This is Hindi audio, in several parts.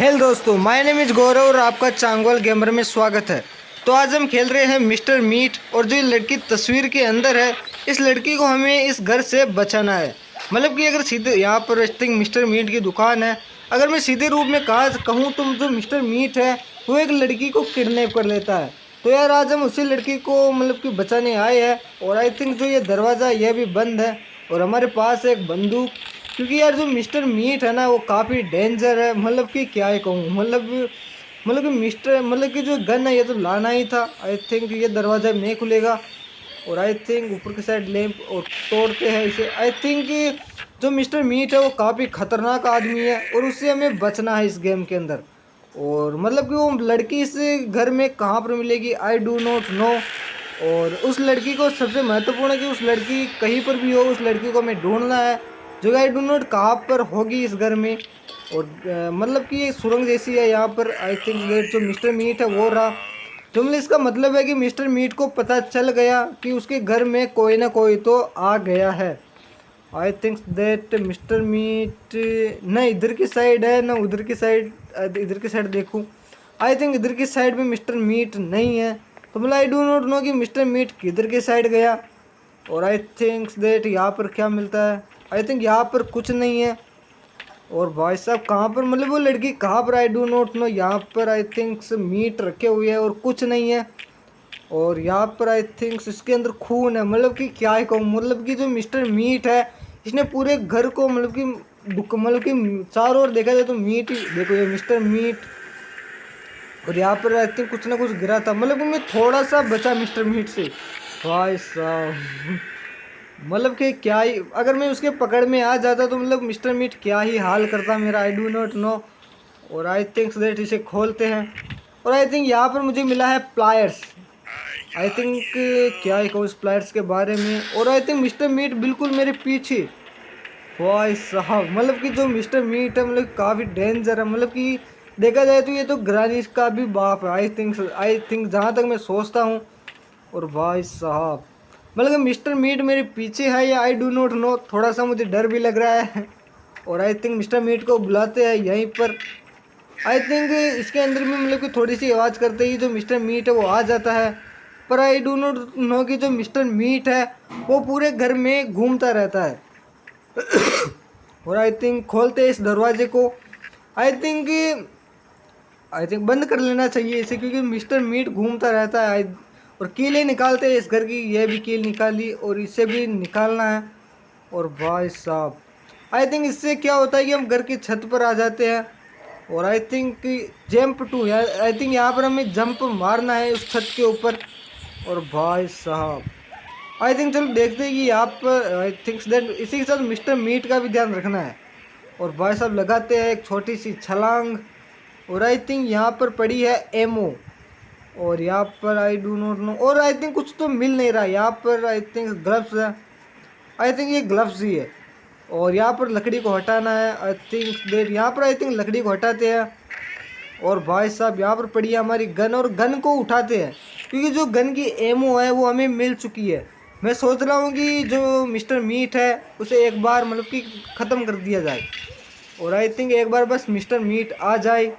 हेलो दोस्तों, माय नेम इज गौरव और आपका चांगोल गेमर में स्वागत है। तो आज हम खेल रहे हैं मिस्टर मीट। और जो ये लड़की तस्वीर के अंदर है, इस लड़की को हमें इस घर से बचाना है। मतलब कि अगर सीधे यहाँ पर मिस्टर मीट की दुकान है, अगर मैं सीधे रूप में कहूँ तो जो मिस्टर मीट है वो एक लड़की को किडनैप कर लेता है। तो यार आज हम उसी लड़की को मतलब कि बचाने आए हैं। और आई थिंक जो ये दरवाज़ा यह भी बंद है और हमारे पास एक बंदूक, क्योंकि यार जो मिस्टर मीट है ना वो काफ़ी डेंजर है। मतलब कि क्या ही कहूँ, मतलब कि कि जो गन है ये तो लाना ही था। आई थिंक ये दरवाज़ा नहीं खुलेगा। और आई थिंक ऊपर की साइड लैंप और तोड़ते हैं इसे। आई थिंक जो मिस्टर मीट है वो काफ़ी ख़तरनाक आदमी है और उससे हमें बचना है इस गेम के अंदर। और मतलब कि वो लड़की इस घर में कहाँ पर मिलेगी, आई डू नॉट नो। और उस लड़की को सबसे महत्वपूर्ण है कि उस लड़की कहीं पर भी हो, उस लड़की को हमें ढूंढना है। जो आई डू नॉट कहाँ पर होगी इस घर में। और मतलब कि ये सुरंग जैसी है यहाँ पर। आई थिंक दैट जो मिस्टर मीट है वो रहा। तो मतलब इसका मतलब है कि मिस्टर मीट को पता चल गया कि उसके घर में कोई ना कोई तो आ गया है। I think that mister meat न इधर की साइड है ना उधर की साइड। इधर की साइड देखूँ, आई थिंक इधर की साइड में मिस्टर मीट नहीं है। तो मतलब आई डू नॉट नो कि मिस्टर मीट किधर की साइड गया। और आई थिंक दैट यहाँ पर क्या मिलता है, आई थिंक यहाँ पर कुछ नहीं है। और भाई साहब कहाँ पर, मतलब वो लड़की कहाँ पर, आई डू नॉट नो। यहाँ पर आई थिंक मीट रखे हुए हैं और कुछ नहीं है। और यहाँ पर आई थिंक इसके अंदर खून है। मतलब कि क्या ही कहूँ, मतलब कि जो मिस्टर मीट है इसने पूरे घर को मतलब कि चारों ओर देखा जाए तो मीट ही देखो, ये मिस्टर मीट। और यहाँ पर आई थिंक कुछ ना कुछ गिरा था, मतलब कि मैं थोड़ा सा बचा मिस्टर मीट से। भाई साहब मतलब कि क्या ही, अगर मैं उसके पकड़ में आ जाता तो मतलब मिस्टर मीट क्या ही हाल करता मेरा, आई डू नॉट नो। और आई थिंक दैट इसे खोलते हैं। और आई थिंक यहाँ पर मुझे मिला है प्लायर्स। आई थिंक क्या ही कहूँ इस प्लायर्स के बारे में। और आई थिंक मिस्टर मीट बिल्कुल मेरे पीछे। भाई साहब मतलब कि जो मिस्टर मीट है मतलब काफ़ी डेंजर है। मतलब कि देखा जाए तो ये तो ग्रानी का भी बाप है। आई थिंक जहाँ तक मैं सोचता हूँ। और भाई साहब मतलब कि मिस्टर मीट मेरे पीछे है या आई डू नॉट नो, थोड़ा सा मुझे डर भी लग रहा है। और आई थिंक मिस्टर मीट को बुलाते हैं यहीं पर। आई थिंक इसके अंदर भी मतलब कि थोड़ी सी आवाज़ करते ही जो मिस्टर मीट है वो आ जाता है। पर आई डू नॉट नो कि जो मिस्टर मीट है वो पूरे घर में घूमता रहता है। और आई थिंक खोलते हैं इस दरवाजे को। आई थिंक आई थिंक बंद कर लेना चाहिए इसे, क्योंकि मिस्टर मीट घूमता रहता है। और कीलें निकालते हैं इस घर की, ये भी कील निकाली और इसे भी निकालना है। और भाई साहब आई थिंक इससे क्या होता है कि हम घर की छत पर आ जाते हैं। और I think jump to, I think यहाँ पर हमें जंप मारना है उस छत के ऊपर। और भाई साहब आई थिंक चलो देखते हैं कि यहाँ पर आई थिंक दैट इसी के साथ मिस्टर मीट का भी ध्यान रखना है। और भाई साहब लगाते हैं एक छोटी सी छलांग। और आई थिंक यहाँ पर पड़ी है एमओ। और यहाँ पर आई डू नॉट नो, और आई थिंक कुछ तो मिल नहीं रहा। यहाँ पर आई थिंक ग्लव्स है, आई थिंक ये ग्लव्स ही है। और यहाँ पर लकड़ी को हटाना है। आई थिंक देर यहाँ पर आई थिंक लकड़ी को हटाते हैं। और भाई साहब यहाँ पर पड़ी है हमारी गन, और गन को उठाते हैं क्योंकि जो गन की एमओ है वो हमें मिल चुकी है। मैं सोच रहा हूँ कि जो मिस्टर मीट है उसे एक बार मतलब कि ख़त्म कर दिया जाए। और आई थिंक एक बार बस मिस्टर मीट आ जाए।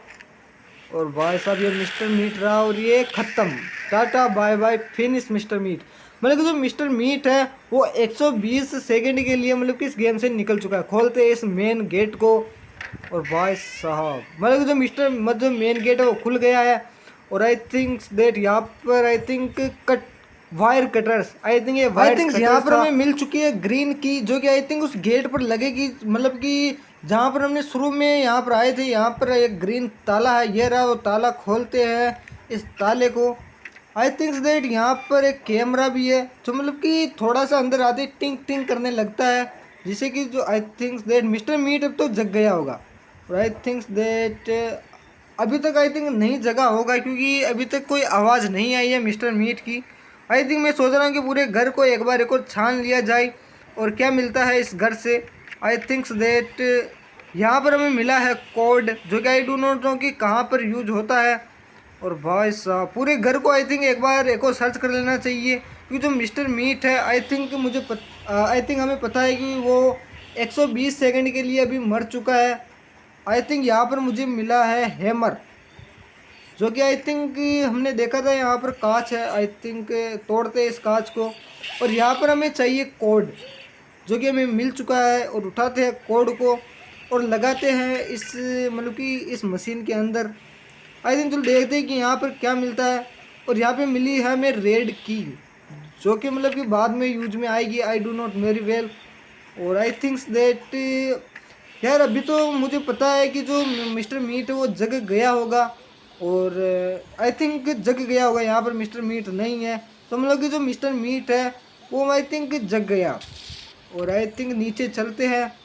और भाई साहब ये मिस्टर मीट रहा और ये ख़त्म। Tata bye bye finish mister meat. मतलब कि जो मिस्टर मीट है वो 120 सेकंड के लिए मतलब कि इस गेम से निकल चुका है। खोलते हैं इस मेन गेट को। और भाई साहब मतलब कि जो मेन गेट है वो खुल गया है। और आई थिंक देट यहाँ पर I think cut wire cutters, I think ये वायर कटर्स यहाँ पर हमें मिल चुकी है ग्रीन की, जो कि आई थिंक उस गेट पर लगेगी। मतलब कि जहाँ पर हमने शुरू में यहाँ पर आए थे, यहाँ पर एक ग्रीन ताला है, ये रहा वो ताला। खोलते हैं इस ताले को। आई थिंक दैट यहाँ पर एक कैमरा भी है जो मतलब कि थोड़ा सा अंदर आते टिंग टिंग करने लगता है, जिससे कि जो I think that mister meat अब तो जग गया होगा। और आई थिंक दैट अभी तक आई थिंक नहीं जगा होगा, क्योंकि अभी तक कोई आवाज़ नहीं आई है मिस्टर मीट की। आई थिंक मैं सोच रहा हूँ कि पूरे घर को एक बार एक और छान लिया जाए और क्या मिलता है इस घर से। आई थिंक्स दैट यहाँ पर हमें मिला है कोड, जो कि आई डू नॉट नो कि कहाँ पर यूज होता है। और भाई साहब पूरे घर को आई थिंक एक बार एक और सर्च कर लेना चाहिए, क्योंकि जो मिस्टर मीट है आई थिंक आई थिंक हमें पता है कि वो 120 सेकंड के लिए अभी मर चुका है। आई थिंक यहाँ पर मुझे मिला है हैमर, जो कि आई थिंक हमने देखा था यहाँ पर कांच है, आई थिंक तोड़ते हैं इस कांच को। और यहाँ पर हमें चाहिए कोड, जो कि हमें मिल चुका है। और उठाते हैं कोड को और लगाते हैं इस मतलब कि इस मशीन के अंदर। आई थिंक चलो देखते हैं कि यहाँ पर क्या मिलता है। और यहाँ पे मिली है हमें रेड की, जो कि मतलब कि बाद में यूज में आएगी, आई डू नॉट वेरी वेल। और आई थिंक्स दैट यार अभी तो मुझे पता है कि जो मिस्टर मीट है वो जग गया होगा। और आई थिंक जग गया होगा, यहाँ पर मिस्टर मीट नहीं है, तो मतलब कि जो मिस्टर मीट है वो आई थिंक जग गया। और आई थिंक नीचे चलते हैं।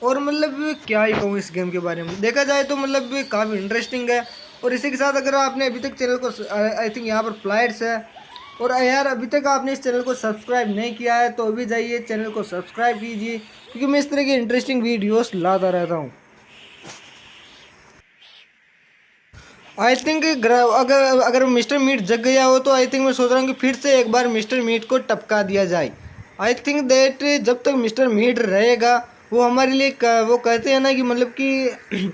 और मतलब क्या ही कहूँ इस गेम के बारे में, देखा जाए तो मतलब काफ़ी इंटरेस्टिंग है। और इसी के साथ अगर आपने अभी तक चैनल को आई थिंक यहाँ पर प्लाइट्स है, और यार अभी तक आपने इस चैनल को सब्सक्राइब नहीं किया है तो अभी जाइए चैनल को सब्सक्राइब कीजिए, क्योंकि मैं इस तरह की इंटरेस्टिंग वीडियोस लाता रहता हूँ। आई थिंक अगर अगर मिस्टर मीट जग गया हो तो आई थिंक मैं सोच रहा हूँ कि फिर से एक बार मिस्टर मीट को टपका दिया जाए। आई थिंक दैट जब तक मिस्टर मीट रहेगा वो हमारे लिए वो कहते हैं ना कि मतलब कि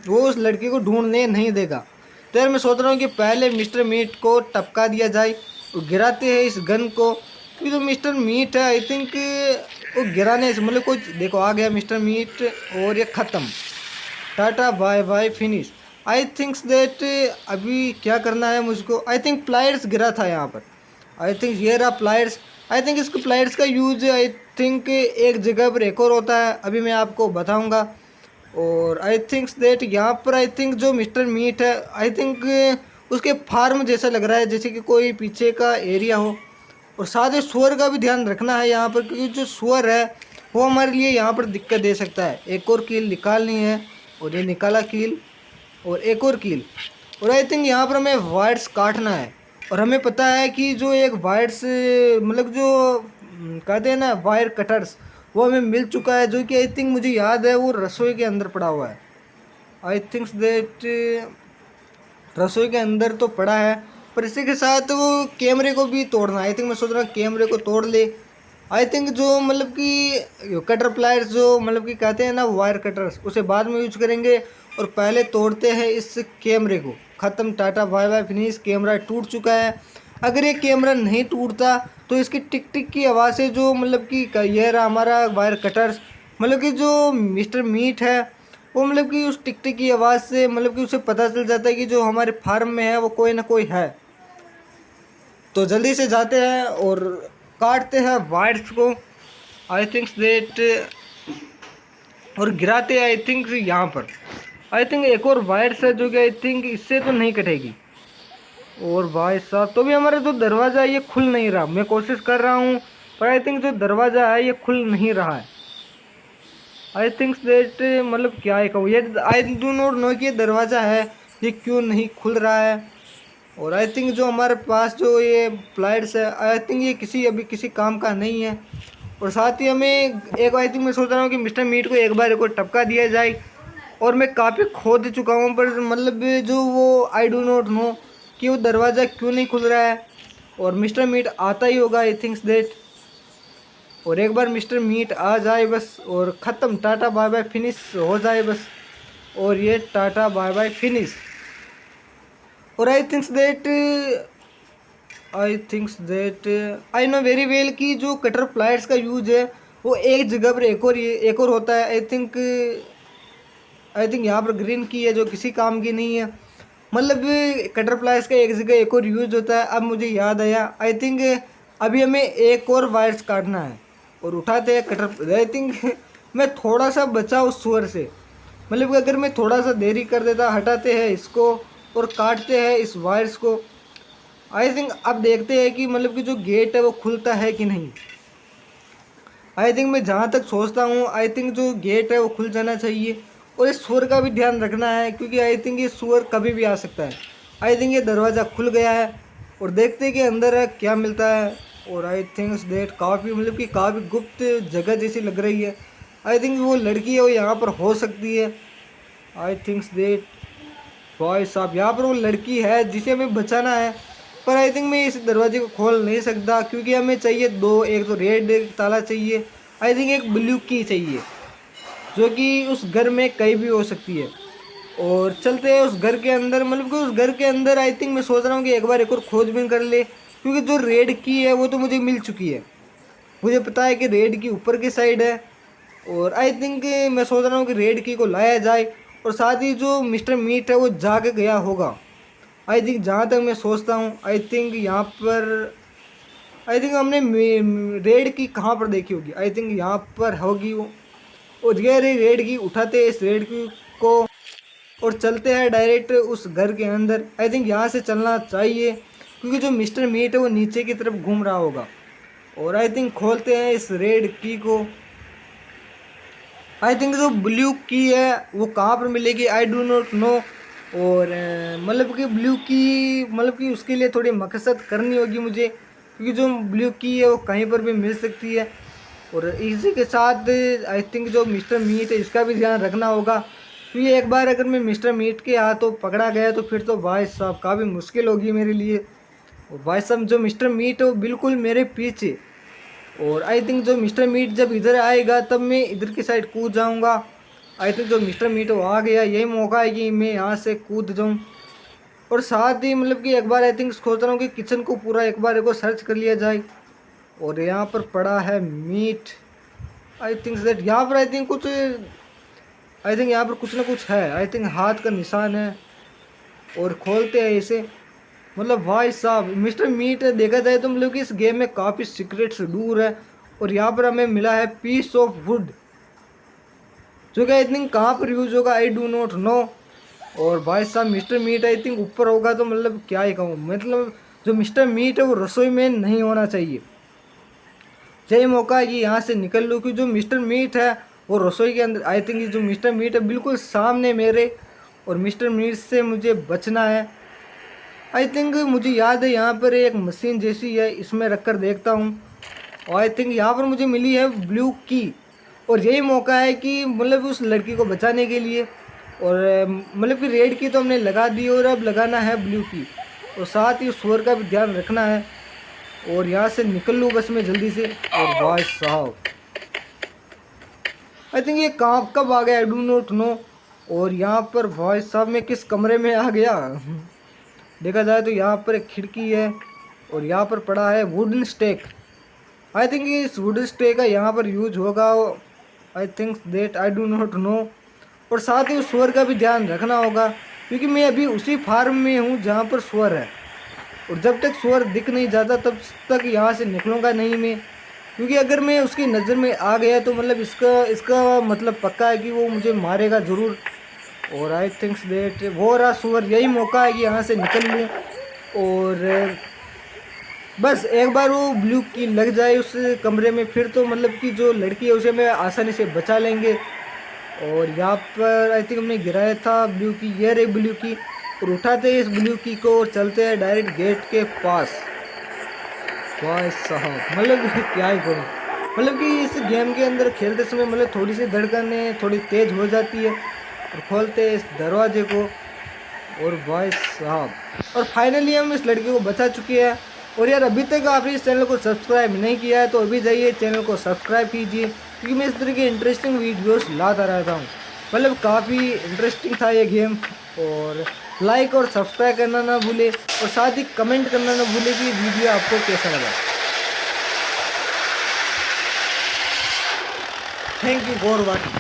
वो उस लड़की को ढूंढने नहीं देगा। तो यार मैं सोच रहा हूँ कि पहले मिस्टर मीट को टपका दिया जाए, वो गिराते हैं इस गन को, क्योंकि जो मिस्टर मीट है आई थिंक वो गिराने से मतलब कुछ, देखो आ गया मिस्टर मीट और ये ख़त्म, tata bye bye finish. I thinks that अभी क्या करना है मुझको, आई थिंक प्लायर्स गिरा था यहाँ पर, आई थिंक ये रहा प्लायर्स। आई थिंक इसको प्लायर्स का यूज आई थिंक एक जगह पर एक और होता है, अभी मैं आपको बताऊँगा। और आई थिंक्स दैट यहाँ पर आई थिंक जो मिस्टर मीट है आई थिंक उसके फार्म जैसा लग रहा है, जैसे कि कोई पीछे का एरिया हो। और साथ ही सुअर का भी ध्यान रखना है यहाँ पर, क्योंकि जो सुअर है वो हमारे लिए यहाँ पर दिक्कत दे सकता है। एक और कील निकालनी है, और ये निकाला कील, और एक और कील। और आई थिंक यहाँ पर हमें वायर्स काटना है। और हमें पता है कि जो एक वायर्स मतलब जो कहते हैं ना वायर कटर्स, वो हमें मिल चुका है, जो कि आई थिंक मुझे याद है वो रसोई के अंदर पड़ा हुआ है। आई थिंक्स दैट रसोई के अंदर तो पड़ा है, पर इसी के साथ वो कैमरे को भी तोड़ना है। आई थिंक मैं सोच रहा हूँ कैमरे को तोड़ ले। आई थिंक जो मतलब कि कटर प्लायर्स जो मतलब कि कहते हैं ना वायर कटर्स, उसे बाद में यूज करेंगे। और पहले तोड़ते हैं इस कैमरे को, ख़त्म, tata bye bye finish. Camera टूट चुका है। अगर ये कैमरा नहीं टूटता तो इसकी टिक टिक की आवाज़ से जो मतलब कि ये रहा हमारा वायर कटर्स, मतलब कि जो मिस्टर मीट है वो मतलब कि उस टिक टिक की आवाज़ से मतलब कि उसे पता चल जाता है कि जो हमारे फार्म में है वो कोई ना कोई है। तो जल्दी से जाते हैं और काटते हैं वायर्स को, आई थिंक्स दैट, और गिराते हैं आई थिंक यहाँ पर। आई थिंक एक और वायर्स है जो कि आई थिंक इससे तो नहीं कटेगी। और भाई साहब तो भी हमारा जो दरवाज़ा है ये खुल नहीं रहा, मैं कोशिश कर रहा हूँ पर आई थिंक जो दरवाज़ा है ये खुल नहीं रहा है। आई थिंक्स दैट मतलब क्या है कहूँ, ये आई डू नॉट नो कि ये दरवाज़ा है ये क्यों नहीं खुल रहा है। और आई थिंक जो हमारे पास जो ये प्लायर्स है आई थिंक ये अभी किसी काम का नहीं है। और साथ ही हमें एक आई थिंक मैं सोच रहा हूँ कि मिस्टर मीट को एक बार को टपका दिया जाए। और मैं काफ़ी खोद चुका हूँ पर मतलब जो वो आई डू नॉट नो कि वो दरवाज़ा क्यों नहीं खुल रहा है। और मिस्टर मीट आता ही होगा आई थिंक्स दैट, और एक बार मिस्टर मीट आ जाए बस और ख़त्म, टाटा बाय बाय फिनिश हो जाए बस। और ये टाटा बाय बाय फिनिश। और I thinks that I know very well कि जो कटर प्लायर्स का यूज है वो एक जगह पर एक और होता है। आई थिंक यहाँ पर ग्रीन की है जो किसी काम की नहीं है, मतलब कटर प्लायर्स का एक जगह एक और यूज होता है। अब मुझे याद आया, आई थिंक अभी हमें एक और वायर्स काटना है। और उठाते हैं कटर, आई थिंक मैं थोड़ा सा बचा उस सुअर से, मतलब कि अगर मैं थोड़ा सा देरी कर देता। हटाते हैं इसको और काटते हैं इस वायर्स को। आई थिंक अब देखते हैं कि मतलब कि जो गेट है वो खुलता है कि नहीं। आई थिंक मैं जहाँ तक सोचता हूँ आई थिंक जो गेट है वो खुल जाना चाहिए। और इस सुअर का भी ध्यान रखना है क्योंकि आई थिंक ये सुअर कभी भी आ सकता है। आई थिंक ये दरवाज़ा खुल गया है और देखते हैं कि अंदर है क्या मिलता है। और आई थिंक्स दैट काफ़ी मतलब कि काफ़ी गुप्त जगह जैसी लग रही है। आई थिंक वो लड़की है वो यहाँ पर हो सकती है। आई थिंक्स दैट भाई साहब यहाँ पर वो लड़की है जिसे हमें बचाना है। पर आई थिंक मैं इस दरवाजे को खोल नहीं सकता क्योंकि हमें चाहिए दो, एक तो रेड ताला चाहिए, आई थिंक एक ब्लू की चाहिए। जो कि उस घर में कहीं भी हो सकती है। और चलते हैं उस घर के अंदर, मतलब कि उस घर के अंदर आई थिंक मैं सोच रहा हूँ कि एक बार एक और खोजबीन कर ले, क्योंकि जो रेड की है वो तो मुझे मिल चुकी है। मुझे पता है कि रेड की ऊपर की साइड है, और आई थिंक मैं सोच रहा हूँ कि रेड की को लाया जाए, और साथ ही जो मिस्टर मीट है वो जाके गया होगा। आई थिंक जहाँ तक मैं सोचता हूँ, आई थिंक यहाँ पर, आई थिंक हमने रेड की कहाँ पर देखी होगी, आई थिंक यहाँ पर होगी वो। और ये रही रेड की, उठाते हैं इस रेड की को और चलते हैं डायरेक्ट उस घर के अंदर। आई थिंक यहाँ से चलना चाहिए, क्योंकि जो मिस्टर मीट है वो नीचे की तरफ घूम रहा होगा। और आई थिंक खोलते हैं इस रेड की को। आई थिंक जो ब्लू की है वो कहाँ पर मिलेगी, आई डू नॉट नो। और मतलब कि ब्लू की, मतलब कि उसके लिए थोड़ी मकसद करनी होगी मुझे, क्योंकि जो ब्लू की है वो कहीं पर भी मिल सकती है। और इसी के साथ आई थिंक जो मिस्टर मीट है इसका भी ध्यान रखना होगा, क्योंकि एक बार अगर मैं मिस्टर मीट के हाथों पकड़ा गया तो फिर तो भाई साहब काफ़ी मुश्किल होगी मेरे लिए। और भाई साहब जो मिस्टर मीट है वो बिल्कुल मेरे पीछे। और आई थिंक जो मिस्टर मीट जब इधर आएगा तब मैं इधर की साइड कूद जाऊंगा। आई थिंक जो मिस्टर मीट वो आ गया, यही मौका है कि मैं यहाँ से कूद जाऊँ। और साथ ही मतलब कि एक बार आई थिंक सोच रहा हूँ कि किचन को पूरा एक बार को सर्च कर लिया जाए। और यहाँ पर पड़ा है मीट, आई थिंक दैट यहाँ पर आई थिंक कुछ, आई थिंक यहाँ पर कुछ ना कुछ है, आई थिंक हाथ का निशान है। और खोलते हैं इसे। मतलब भाई साहब मिस्टर मीट देखा जाए तो मतलब कि इस गेम में काफ़ी सीक्रेट्स दूर है। और यहाँ पर हमें मिला है पीस ऑफ वुड, जो कि आई थिंक कहाँ पर यूज़ होगा, आई डू नॉट नो। और भाई साहब मिस्टर मीट आई थिंक ऊपर होगा, तो मतलब क्या ही कहूँ, मतलब जो मिस्टर मीट है वो रसोई में नहीं होना चाहिए। यही मौका है कि यहाँ से निकल लूँ, कि जो मिस्टर मीट है वो रसोई के अंदर, आई थिंक जो मिस्टर मीट है बिल्कुल सामने मेरे, और मिस्टर मीट से मुझे बचना है। आई थिंक मुझे याद है यहाँ पर एक मशीन जैसी है, इसमें रख कर देखता हूँ। और आई थिंक यहाँ पर मुझे मिली है ब्लू की, और यही मौका है कि मतलब उस लड़की को बचाने के लिए। और मतलब कि रेड की तो हमने लगा दी, और अब लगाना है ब्लू की, और साथ ही स्वर का भी ध्यान रखना है। और यहाँ से निकल लूँ बस मैं जल्दी से। और भाई साहब आई थिंक ये कहाँ कब आ गया, आई डू नॉट नो। और यहाँ पर भाई साहब मैं किस कमरे में आ गया देखा जाए तो यहाँ पर एक खिड़की है, और यहाँ पर पड़ा है वुडन स्टेक। आई थिंक इस वुडन स्टेक का यहाँ पर यूज होगा, I think that I do not know. और साथ ही उस स्वर का भी ध्यान रखना होगा, क्योंकि मैं अभी उसी फार्म में हूँ जहाँ पर स्वर है। और जब तक स्वर दिख नहीं जाता तब तक यहाँ से निकलूँगा नहीं मैं, क्योंकि अगर मैं उसकी नज़र में आ गया तो मतलब इसका मतलब पक्का है कि वो मुझे मारेगा ज़रूर। और आई थिंक्स देट वो रहा सुअर, यही मौका है कि यहाँ से निकल लूँ। और बस एक बार वो ब्लू की लग जाए उस कमरे में, फिर तो मतलब कि जो लड़की है उसे मैं आसानी से बचा लेंगे। और यहाँ पर आई थिंक हमने गिराया था ब्लू की, ये रही ब्लू की। और उठाते हैं इस ब्लू की को और चलते हैं डायरेक्ट गेट के पास। भाई साहब मतलब क्या ही करूँ, मतलब कि इस गेम के अंदर खेलते समय मतलब थोड़ी सी धड़कनें थोड़ी तेज़ हो जाती है। और खोलते हैं इस दरवाजे को, और भाई साहब, और फाइनली हम इस लड़के को बचा चुके हैं। और यार अभी तक आपने इस चैनल को सब्सक्राइब नहीं किया है तो अभी जाइए चैनल को सब्सक्राइब कीजिए, क्योंकि मैं इस तरह के इंटरेस्टिंग वीडियोस लाता रहता हूँ। मतलब काफ़ी इंटरेस्टिंग था ये गेम। और लाइक और सब्सक्राइब करना ना भूले, और साथ ही कमेंट करना ना भूले कि वीडियो आपको कैसा लगा। Thank you for watching.